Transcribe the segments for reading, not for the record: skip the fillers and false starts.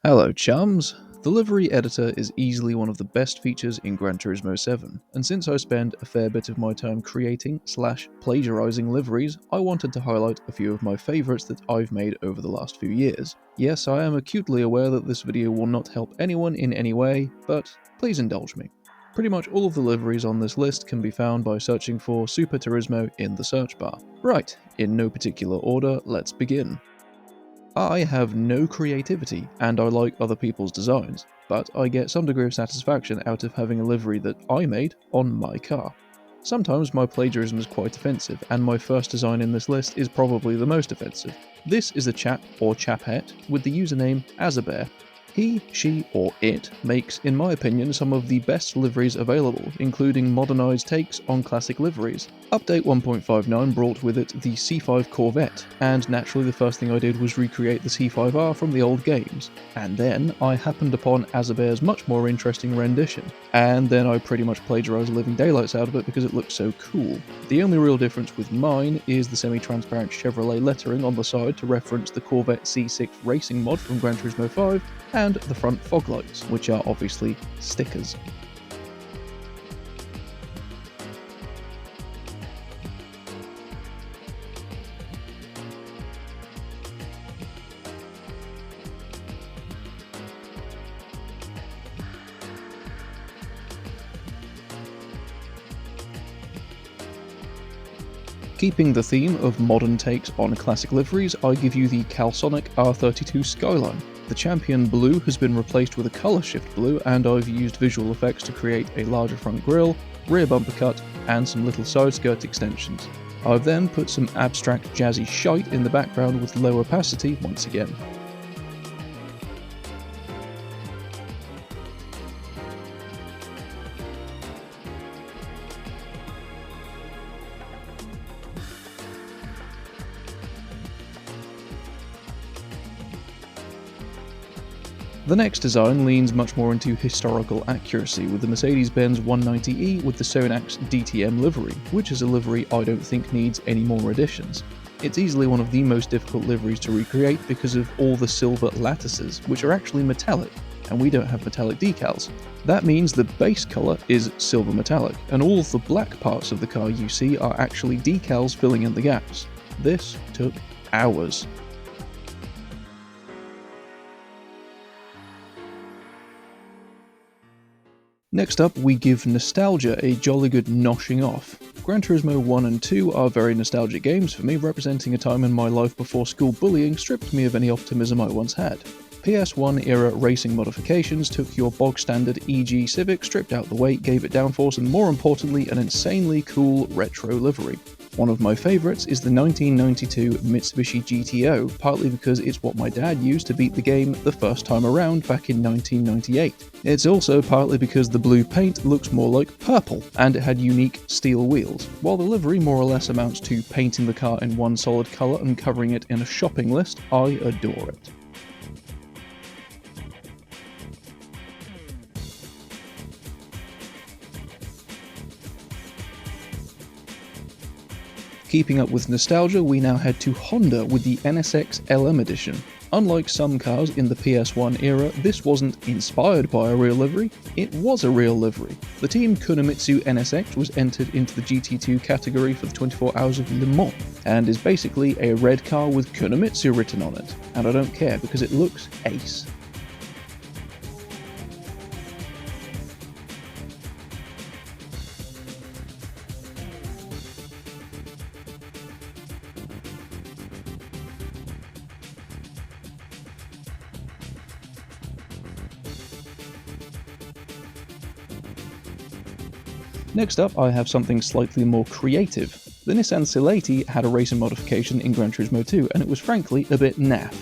Hello chums! The livery editor is easily one of the best features in Gran Turismo 7, and since I spend a fair bit of my time creating/plagiarizing liveries, I wanted to highlight a few of my favourites that I've made over the last few years. Yes, I am acutely aware that this video will not help anyone in any way, but please indulge me. Pretty much all of the liveries on this list can be found by searching for Super Turismo in the search bar. Right, in no particular order, let's begin. I have no creativity, and I like other people's designs, but I get some degree of satisfaction out of having a livery that I made on my car. Sometimes my plagiarism is quite offensive, and my first design in this list is probably the most offensive. This is a chap or chapette with the username Azabear. He, she, or it makes, in my opinion, some of the best liveries available, including modernised takes on classic liveries. Update 1.59 brought with it the C5 Corvette, and naturally the first thing I did was recreate the C5R from the old games. And then I happened upon Azabear's much more interesting rendition, and then I pretty much plagiarised the living daylights out of it because it looked so cool. The only real difference with mine is the semi-transparent Chevrolet lettering on the side to reference the Corvette C6 racing mod from Gran Turismo 5, and the front fog lights, which are obviously stickers. Keeping the theme of modern takes on classic liveries, I give you the Calsonic R32 Skyline. The Champion Blue has been replaced with a colour shift blue, and I've used visual effects to create a larger front grille, rear bumper cut, and some little side skirt extensions. I've then put some abstract jazzy shite in the background with low opacity once again. The next design leans much more into historical accuracy with the Mercedes-Benz 190E with the Sonax DTM livery, which is a livery I don't think needs any more additions. It's easily one of the most difficult liveries to recreate because of all the silver lattices, which are actually metallic, and we don't have metallic decals. That means the base colour is silver metallic, and all of the black parts of the car you see are actually decals filling in the gaps. This took hours. Next up, we give nostalgia a jolly good noshing off. Gran Turismo 1 and 2 are very nostalgic games for me, representing a time in my life before school bullying stripped me of any optimism I once had. PS1 era racing modifications took your bog standard EG Civic, stripped out the weight, gave it downforce, and more importantly, an insanely cool retro livery. One of my favourites is the 1992 Mitsubishi GTO, partly because it's what my dad used to beat the game the first time around back in 1998. It's also partly because the blue paint looks more like purple, and it had unique steel wheels, while the livery more or less amounts to painting the car in one solid colour and covering it in a shopping list. I adore it. Keeping up with nostalgia, we now head to Honda with the NSX LM edition. Unlike some cars in the PS1 era, this wasn't inspired by a real livery, it was a real livery. The team Kunimitsu NSX was entered into the GT2 category for the 24 Hours of Le Mans, and is basically a red car with Kunimitsu written on it. And I don't care because it looks ace. Next up, I have something slightly more creative. The Nissan Silati had a racing modification in Gran Turismo 2, and it was frankly a bit naff.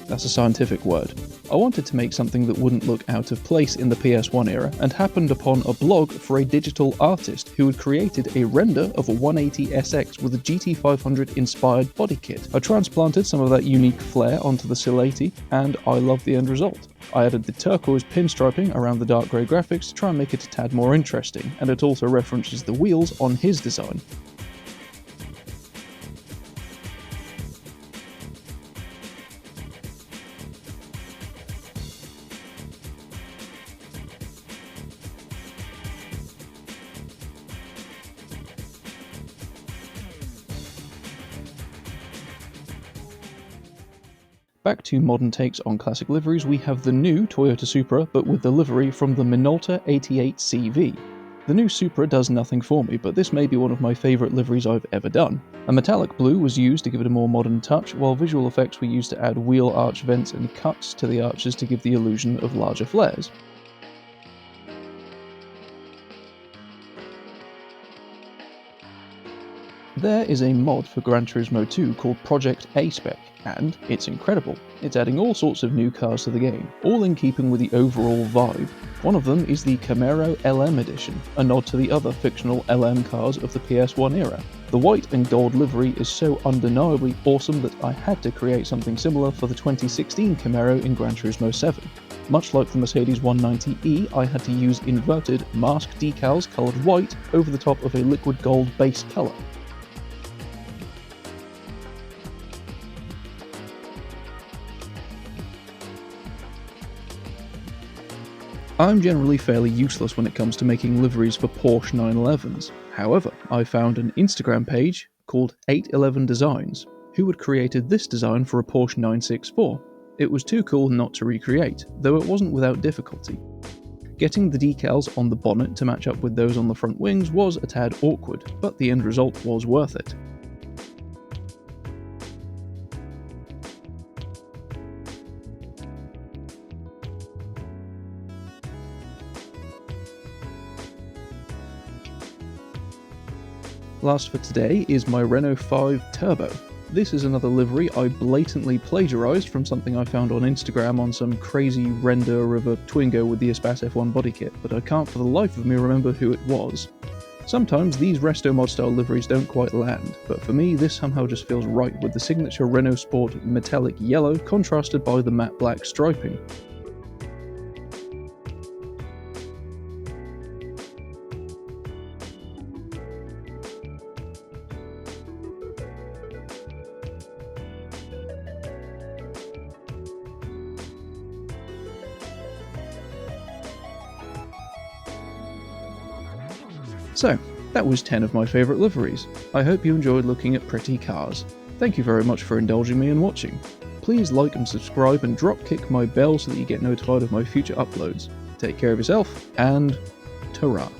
That's a scientific word. I wanted to make something that wouldn't look out of place in the PS1 era, and happened upon a blog for a digital artist who had created a render of a 180SX with a GT500 inspired body kit. I transplanted some of that unique flair onto the Silati, and I love the end result. I added the turquoise pinstriping around the dark grey graphics to try and make it a tad more interesting, and it also references the wheels on his design. Back to modern takes on classic liveries, we have the new Toyota Supra, but with the livery from the Minolta 88 CV. The new Supra does nothing for me, but this may be one of my favourite liveries I've ever done. A metallic blue was used to give it a more modern touch, while visual effects were used to add wheel arch vents and cuts to the arches to give the illusion of larger flares. There is a mod for Gran Turismo 2 called Project A-Spec, and it's incredible. It's adding all sorts of new cars to the game, all in keeping with the overall vibe. One of them is the Camaro LM edition, a nod to the other fictional LM cars of the PS1 era. The white and gold livery is so undeniably awesome that I had to create something similar for the 2016 Camaro in Gran Turismo 7. Much like the Mercedes 190E, I had to use inverted, masked decals coloured white over the top of a liquid gold base colour. I'm generally fairly useless when it comes to making liveries for Porsche 911s. However, I found an Instagram page called 811 Designs, who had created this design for a Porsche 964. It was too cool not to recreate, though it wasn't without difficulty. Getting the decals on the bonnet to match up with those on the front wings was a tad awkward, but the end result was worth it. Last for today is my Renault 5 Turbo. This is another livery I blatantly plagiarised from something I found on Instagram on some crazy render of a Twingo with the Espace F1 body kit, but I can't for the life of me remember who it was. Sometimes these resto mod style liveries don't quite land, but for me this somehow just feels right with the signature Renault Sport metallic yellow contrasted by the matte black striping. So, that was 10 of my favourite liveries. I hope you enjoyed looking at pretty cars. Thank you very much for indulging me and watching. Please like and subscribe and drop kick my bell so that you get notified of my future uploads. Take care of yourself, and ta-ra.